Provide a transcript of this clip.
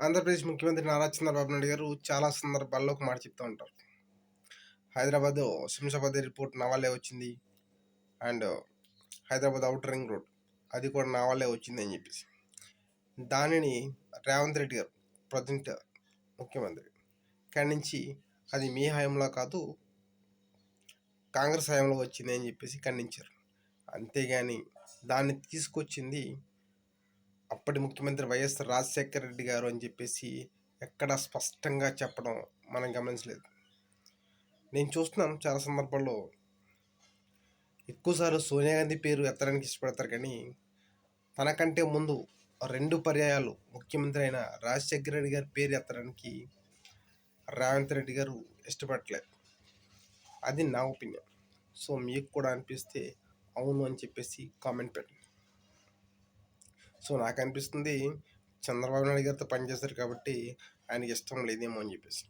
ఆంధ్రప్రదేశ్ ముఖ్యమంత్రి నారా చంద్రబాబు నాయుడు గారు చాలా సందర్భాల్లో ఒక మాట చెప్తూ ఉంటారు. హైదరాబాద్ శంషాబాద్ ఎయిర్పోర్ట్ నా వల్లే వచ్చింది. And Hyderabad outer ring road అది కూడా నా వల్లే వచ్చింది అని చెప్పేసి. దానిని రేవంత్ రెడ్డి గారు ప్రజెంట్ ముఖ్యమంత్రి ఖండించి అది మీ హయాంలో కాదు కాంగ్రెస్ హయాంలో వచ్చింది అని చెప్పేసి ఖండించారు. అంతేగాని దాన్ని తీసుకొచ్చింది అప్పటి ముఖ్యమంత్రి వైఎస్ రాజశేఖర రెడ్డి గారు అని చెప్పేసి ఎక్కడ స్పష్టంగా చెప్పడం మనం గమనించలేదు. నేను చూస్తున్నాను చాలా సందర్భాల్లో ఎక్కువసార్లు సోనియా గాంధీ పేరు ఎత్తడానికి ఇష్టపడతారు, కానీ తనకంటే ముందు 2 పర్యాయాలు ముఖ్యమంత్రి అయిన రాజశేఖర రెడ్డి గారి పేరు ఎత్తడానికి రేవంత్ రెడ్డి గారు ఇష్టపడట్లేదు. అది నా ఒపీనియన్. సో మీకు కూడా అనిపిస్తే అవును అని చెప్పేసి కామెంట్ పెట్టండి. సో నాకు అనిపిస్తుంది చంద్రబాబు నాయుడు గారితో పనిచేస్తారు కాబట్టి ఆయనకి ఇష్టం లేదేమో అని చెప్పేసి.